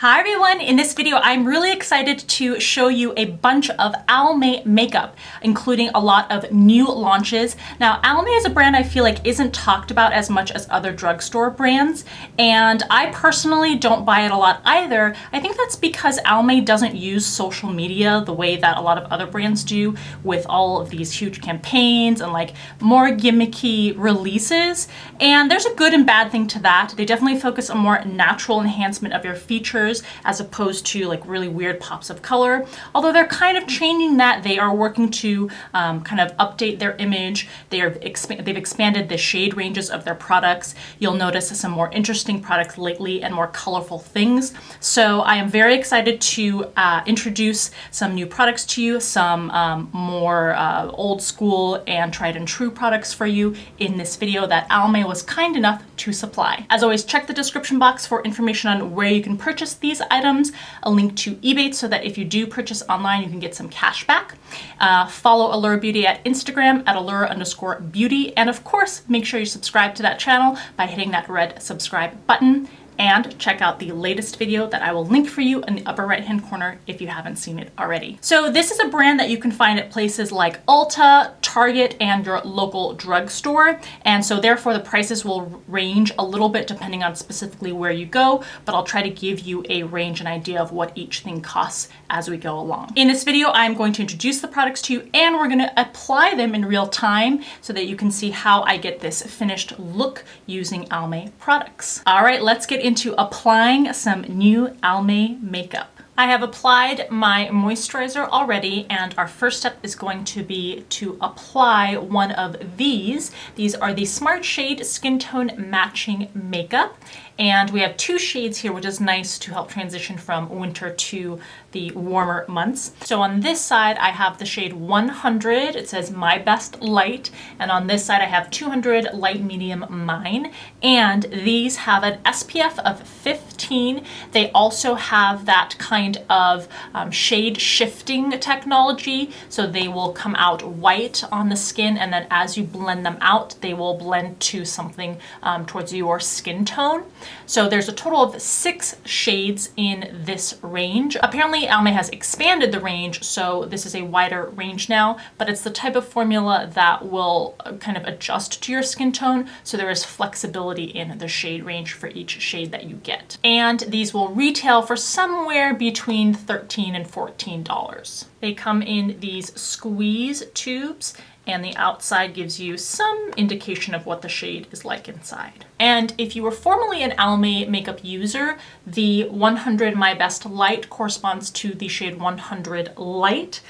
Hi everyone! In this video, I'm really excited to show you a bunch of Almay makeup, including a lot of new launches. Now, Almay is a brand I feel like isn't talked about as much as other drugstore brands, and I personally don't buy it a lot either. I think that's because Almay doesn't use social media the way that a lot of other brands do, with all of these huge campaigns and like more gimmicky releases. And there's a good and bad thing to that. They definitely focus on more natural enhancement of your features as opposed to like really weird pops of color. Although they're kind of changing that. They are working to kind of update their image. They've expanded the shade ranges of their products. You'll notice some more interesting products lately and more colorful things. So I am very excited to introduce some new products to you, some more old school and tried and true products for you in this video that Almay was kind enough to supply. As always, check the description box for information on where you can purchase these items, a link to eBay so that if you do purchase online, you can get some cash back. Follow Allura Beauty at Instagram at Allura_beauty. And of course, make sure you subscribe to that channel by hitting that red subscribe button. And check out the latest video that I will link for you in the upper right hand corner if you haven't seen it already. So this is a brand that you can find at places like Ulta, Target, and your local drugstore. And so therefore the prices will range a little bit depending on specifically where you go, but I'll try to give you a range and idea of what each thing costs as we go along. In this video, I'm going to introduce the products to you and we're going to apply them in real time so that you can see how I get this finished look using Almay products. All right, let's get into applying some new Almay makeup. I have applied my moisturizer already, and our first step is going to be to apply one of these. These are the Smart Shade Skin Tone Matching Makeup. And we have two shades here, which is nice to help transition from winter to the warmer months. So on this side, I have the shade 100. It says My Best Light. And on this side, I have 200 Light Medium Mine. And these have an SPF of 15. They also have that kind of shade shifting technology. So they will come out white on the skin. And then as you blend them out, they will blend to something towards your skin tone. So there's a total of 6 shades in this range. Apparently Almay has expanded the range, so this is a wider range now, but it's the type of formula that will kind of adjust to your skin tone, so there is flexibility in the shade range for each shade that you get. And these will retail for somewhere between $13 and $14. They come in these squeeze tubes, and the outside gives you some indication of what the shade is like inside. And if you were formerly an Almay makeup user, the 100 My Best Light corresponds to the shade 100 Light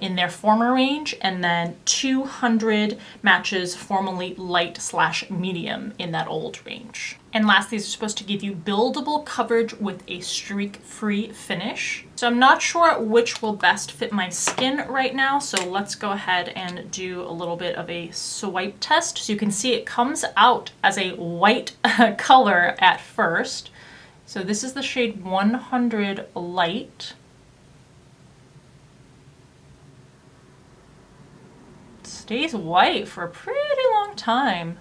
in their former range, and then 200 matches formerly light/medium in that old range. And last, these are supposed to give you buildable coverage with a streak-free finish. So I'm not sure which will best fit my skin right now, so let's go ahead and do a little bit of a swipe test. So you can see it comes out as a white color at first. So this is the shade 100 Light. It stays white for a pretty long time.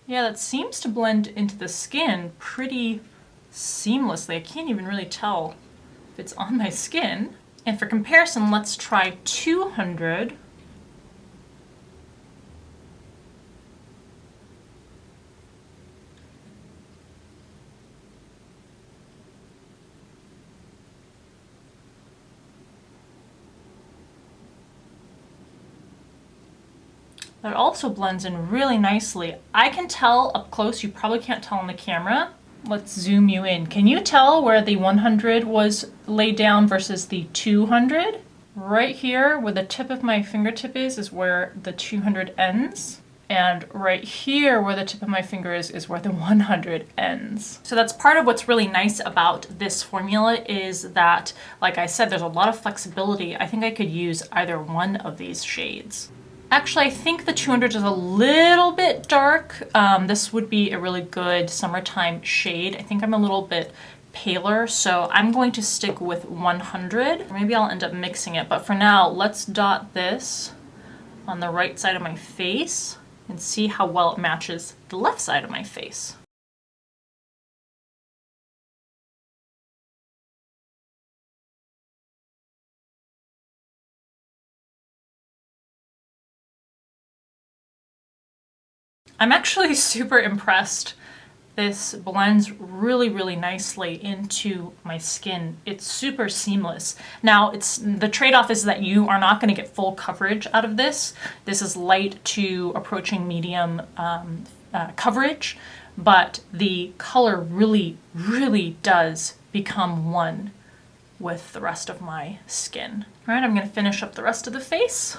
Yeah, that seems to blend into the skin pretty seamlessly. I can't even really tell if it's on my skin. And for comparison, let's try 200. That also blends in really nicely. I can tell up close, you probably can't tell on the camera. Let's zoom you in. Can you tell where the 100 was laid down versus the 200? Right here where the tip of my fingertip is where the 200 ends. And right here where the tip of my finger is where the 100 ends. So that's part of what's really nice about this formula is that, like I said, there's a lot of flexibility. I think I could use either one of these shades. Actually, I think the 200 is a little bit dark. This would be a really good summertime shade. I think I'm a little bit paler, so I'm going to stick with 100. Maybe I'll end up mixing it, but for now, let's dot this on the right side of my face and see how well it matches the left side of my face. I'm actually super impressed. This blends really, really nicely into my skin. It's super seamless. Now, the trade-off is that you are not going to get full coverage out of this. This is light to approaching medium coverage, but the color really, really does become one with the rest of my skin. All right, I'm going to finish up the rest of the face.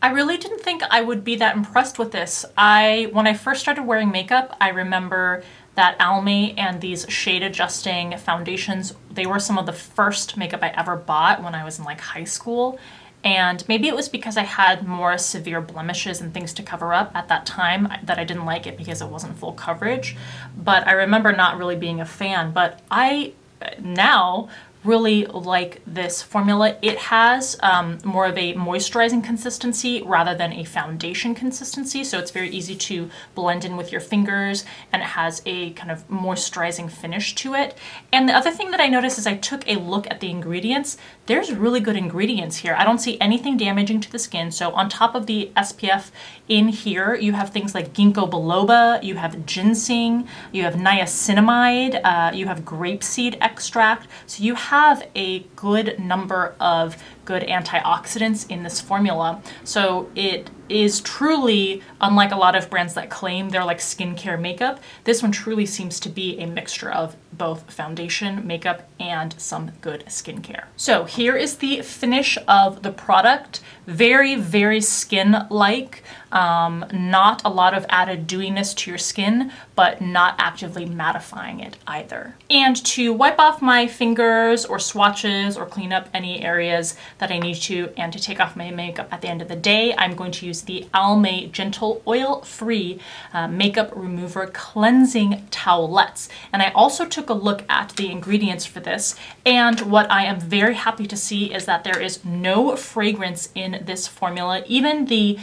I really didn't think I would be that impressed with this. When I first started wearing makeup, I remember that Almay and these shade adjusting foundations, they were some of the first makeup I ever bought when I was in like high school. And maybe it was because I had more severe blemishes and things to cover up at that time that I didn't like it because it wasn't full coverage. But I remember not really being a fan. But I now really like this formula. It has more of a moisturizing consistency rather than a foundation consistency, so it's very easy to blend in with your fingers, and it has a kind of moisturizing finish to it. And the other thing that I noticed is I took a look at the ingredients. There's really good ingredients here. I don't see anything damaging to the skin. So on top of the SPF in here, you have things like ginkgo biloba, you have ginseng, you have niacinamide, you have grapeseed extract. So you have a good number of good antioxidants in this formula. So it is truly, unlike a lot of brands that claim they're like skincare makeup, this one truly seems to be a mixture of both foundation, makeup, and some good skincare. So here is the finish of the product. Very, very skin-like. Not a lot of added dewiness to your skin, but not actively mattifying it either. And to wipe off my fingers or swatches or clean up any areas that I need to, and to take off my makeup at the end of the day, I'm going to use the Almay Gentle Oil-Free Makeup Remover Cleansing Towelettes. And I also took a look at the ingredients for this, and what I am very happy to see is that there is no fragrance in this formula. Even the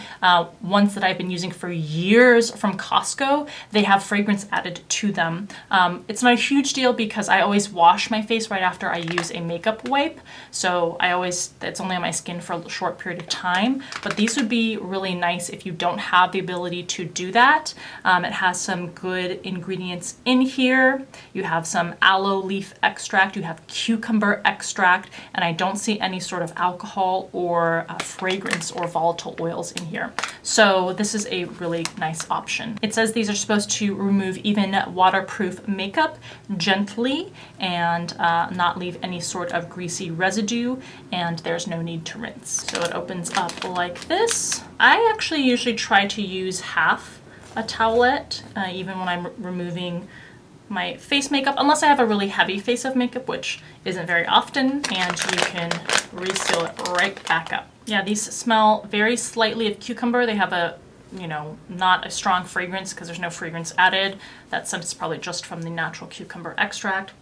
ones that I've been using for years from Costco, they have fragrance added to them. It's not a huge deal because I always wash my face right after I use a makeup wipe, so it's only on my skin for a short period of time, but these would be really nice if you don't have the ability to do that. It has some good ingredients in here. You have some aloe leaf extract, you have cucumber extract, and I don't see any sort of alcohol or fragrance or volatile oils in here. So this is a really nice option. It says these are supposed to remove even waterproof makeup gently and not leave any sort of greasy residue, and there's no need to rinse. So it opens up like this. I actually usually try to use half a towelette, even when I'm removing my face makeup, unless I have a really heavy face of makeup, which isn't very often, and you can reseal it right back up. Yeah, these smell very slightly of cucumber. They have a, not a strong fragrance because there's no fragrance added. That scent is probably just from the natural cucumber extract,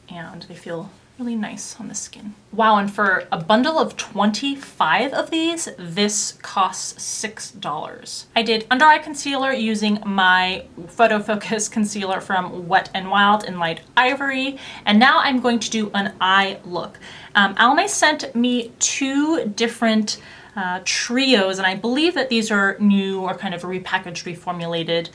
and they feel really nice on the skin. Wow, and for a bundle of 25 of these, this costs $6. I did under eye concealer using my Photo Focus concealer from Wet n Wild in Light Ivory, and now I'm going to do an eye look. Almay sent me two different trios, and I believe that these are new or kind of repackaged, reformulated.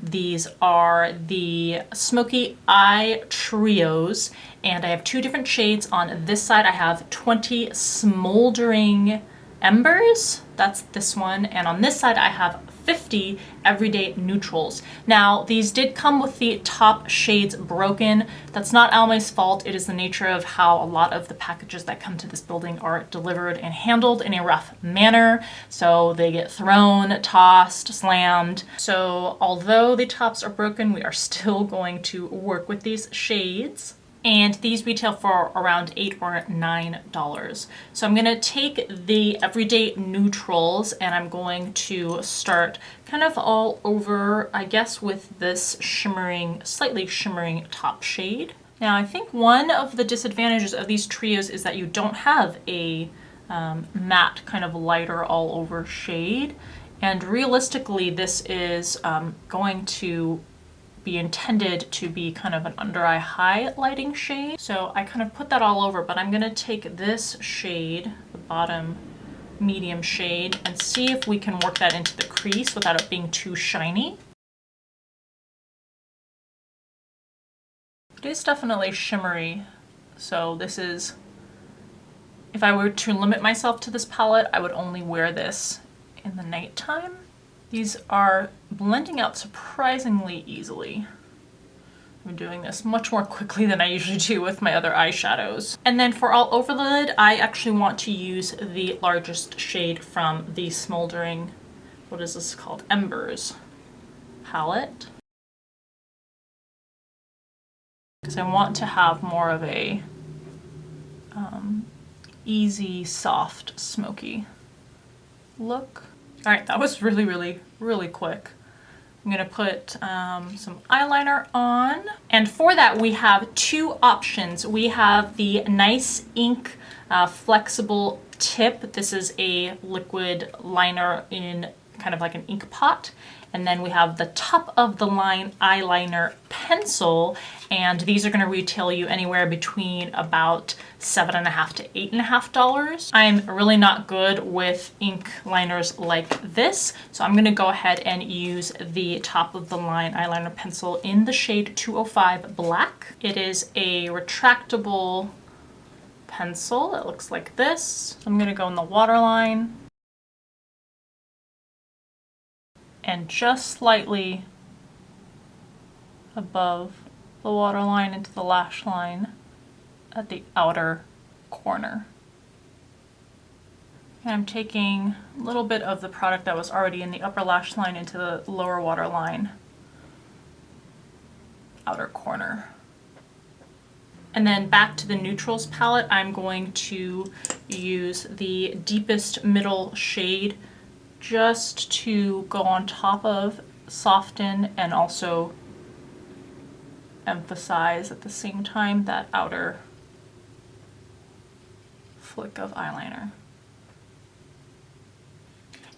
These are the Smoky Eye Trios, and I have two different shades. On this side I have 20 Smoldering Embers, that's this one, and on this side I have 50 Everyday Neutrals. Now, these did come with the top shades broken. That's not Almay's fault. It is the nature of how a lot of the packages that come to this building are delivered and handled in a rough manner. So they get thrown, tossed, slammed. So although the tops are broken, we are still going to work with these shades. And these retail for around $8 or $9. So I'm gonna take the Everyday Neutrals and I'm going to start kind of all over, I guess, with this shimmering, slightly shimmering top shade. Now, I think one of the disadvantages of these trios is that you don't have a matte, kind of lighter all over shade. And realistically, this is going to be intended to be kind of an under eye highlighting shade. So I kind of put that all over, but I'm gonna take this shade, the bottom medium shade, and see if we can work that into the crease without it being too shiny. It is definitely shimmery, so this is, if I were to limit myself to this palette, I would only wear this in the nighttime. These are blending out surprisingly easily. I'm doing this much more quickly than I usually do with my other eyeshadows. And then for all over the lid, I actually want to use the largest shade from the Smoldering, what is this called? Embers palette. Because I want to have more of a easy, soft, smoky look. All right, that was really, really, really quick. I'm gonna put some eyeliner on. And for that, we have two options. We have the Nice Ink Flexible Tip. This is a liquid liner in kind of like an ink pot. And then we have the top of the line eyeliner pencil, and these are going to retail you anywhere between about $7.50 to $8.50. I'm really not good with ink liners like this, so I'm going to go ahead and use the top of the line eyeliner pencil in the shade 205 Black. It is a retractable pencil that looks like this. I'm going to go in the waterline and just slightly above the waterline into the lash line at the outer corner. And I'm taking a little bit of the product that was already in the upper lash line into the lower waterline, outer corner. And then back to the neutrals palette, I'm going to use the deepest middle shade just to go on top of, soften, and also emphasize at the same time that outer flick of eyeliner.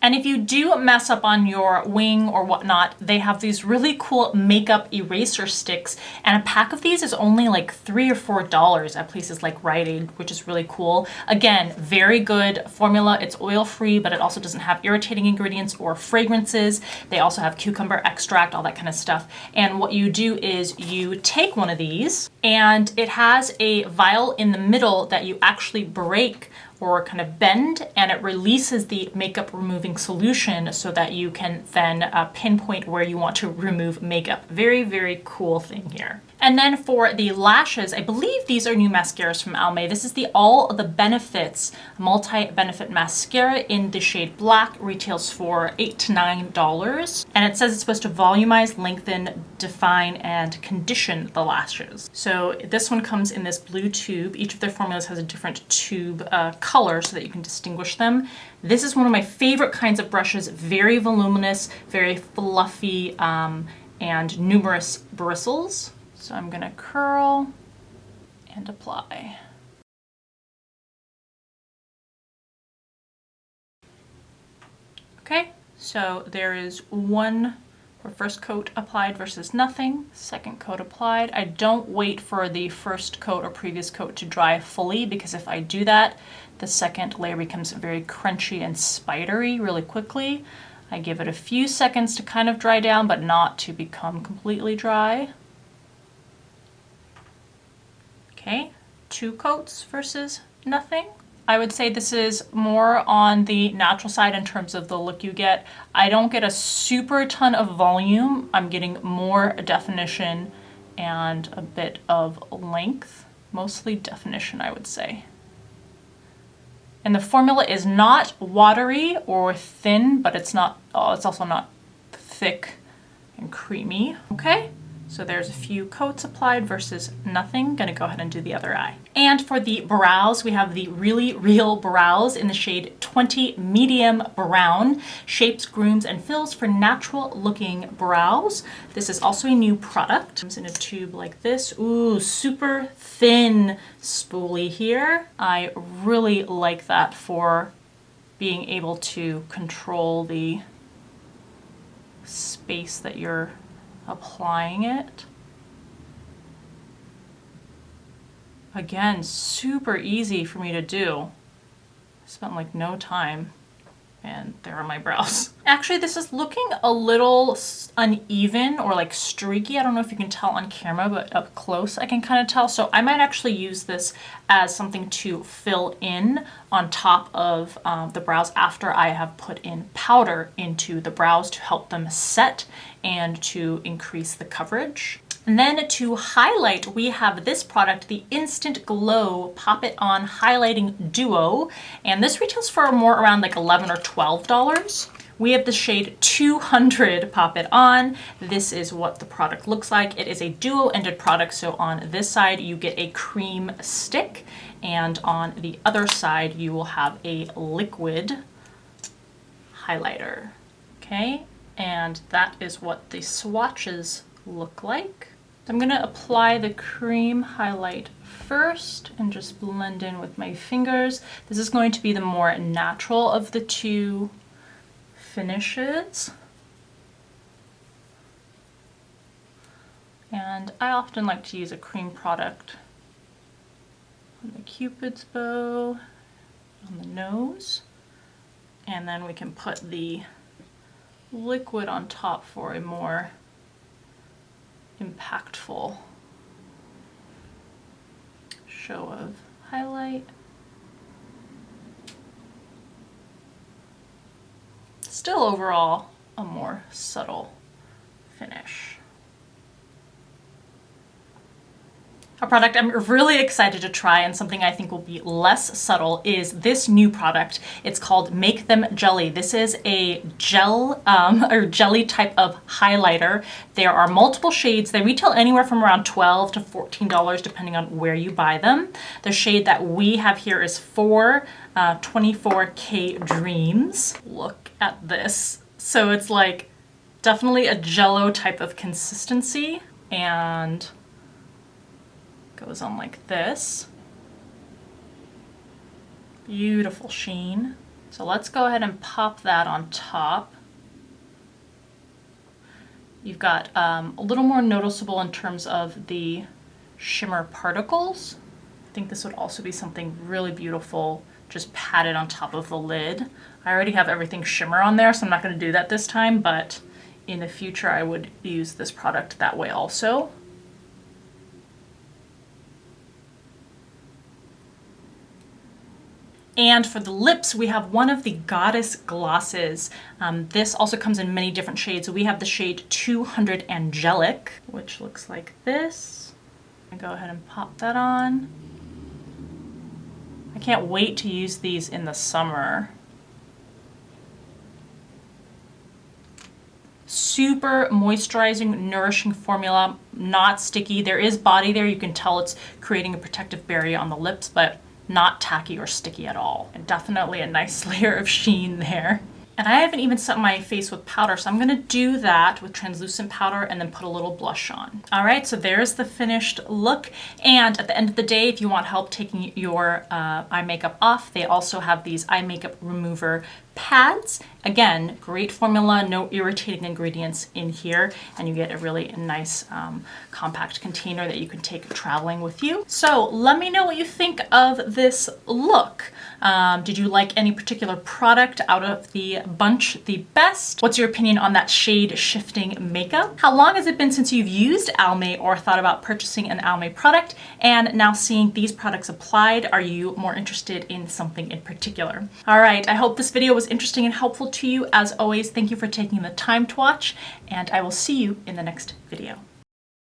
And if you do mess up on your wing or whatnot, they have these really cool makeup eraser sticks, and a pack of these is only like $3 or $4 at places like Rite Aid, which is really cool. Again, very good formula. It's oil-free, but it also doesn't have irritating ingredients or fragrances. They also have cucumber extract, all that kind of stuff. And what you do is you take one of these, and it has a vial in the middle that you actually break or kind of bend, and it releases the makeup removing solution so that you can then pinpoint where you want to remove makeup. Very, very cool thing here. And then for the lashes, I believe these are new mascaras from Almay. This is the All the Benefits multi-benefit mascara in the shade Black. Retails for $8 to $9. And it says it's supposed to volumize, lengthen, define, and condition the lashes. So this one comes in this blue tube. Each of their formulas has a different tube color so that you can distinguish them. This is one of my favorite kinds of brushes. Very voluminous, very fluffy, and numerous bristles. So I'm gonna curl and apply. Okay, so there is one first coat applied versus nothing, second coat applied. I don't wait for the first coat or previous coat to dry fully, because if I do that, the second layer becomes very crunchy and spidery really quickly. I give it a few seconds to kind of dry down, but not to become completely dry. Okay, 2 coats versus nothing. I would say this is more on the natural side in terms of the look you get. I don't get a super ton of volume. I'm getting more definition and a bit of length, mostly definition, I would say. And the formula is not watery or thin, but it's also not thick and creamy. Okay, So there's a few coats applied versus nothing. Gonna go ahead and do the other eye. And for the brows, we have the Really Real Brows in the shade 20 Medium Brown. Shapes, grooms, and fills for natural looking brows. This is also a new product. Comes in a tube like this. Ooh, super thin spoolie here. I really like that for being able to control the space that you're applying it. Again, super easy for me to do. I spent like no time, and there are my brows. Actually, this is looking a little uneven or like streaky. I don't know if you can tell on camera, but up close I can kind of tell. So I might actually use this as something to fill in on top of the brows after I have put in powder into the brows to help them set and to increase the coverage. And then to highlight, we have this product, the Instant Glow Pop It On Highlighting Duo. And this retails for more around like $11 or $12. We have the shade 200 Pop It On. This is what the product looks like. It is a duo-ended product. So on this side, you get a cream stick. And on the other side, you will have a liquid highlighter. Okay, and that is what the swatches look like. I'm going to apply the cream highlight first and just blend in with my fingers. This is going to be the more natural of the two finishes. And I often like to use a cream product on the Cupid's bow, on the nose, and then we can put the liquid on top for a more impactful show of highlight. Still overall a more subtle finish. A product I'm really excited to try and something I think will be less subtle is this new product. It's called Make Them Jelly. This is a gel or jelly type of highlighter. There are multiple shades. They retail anywhere from around $12 to $14 depending on where you buy them. The shade that we have here is 424K Dreams. Look at this. So it's like definitely a jello type of consistency and goes on like this. Beautiful sheen. So let's go ahead and pop that on top. You've got a little more noticeable in terms of the shimmer particles. I think this would also be something really beautiful just patted on top of the lid. I already have everything shimmer on there, so I'm not going to do that this time, but in the future I would use this product that way also. And for the lips, we have one of the Goddess glosses. This also comes in many different shades. So we have the shade 200 Angelic, which looks like this. I'm gonna go ahead and pop that on. I can't wait to use these in the summer. Super moisturizing, nourishing formula, not sticky. There is body there. You can tell it's creating a protective barrier on the lips, but not tacky or sticky at all. And definitely a nice layer of sheen there. And I haven't even set my face with powder, so I'm gonna do that with translucent powder and then put a little blush on. All right, so there's the finished look. And at the end of the day, if you want help taking your eye makeup off, they also have these eye makeup remover pads. Again, great formula, no irritating ingredients in here, and you get a really nice compact container that you can take traveling with you. So let me know what you think of this look. Did you like any particular product out of the bunch the best? What's your opinion on that shade shifting makeup? How long has it been since you've used Almay or thought about purchasing an Almay product? And now seeing these products applied, are you more interested in something in particular? All right, I hope this video was interesting and helpful to you. As always, thank you for taking the time to watch, and I will see you in the next video.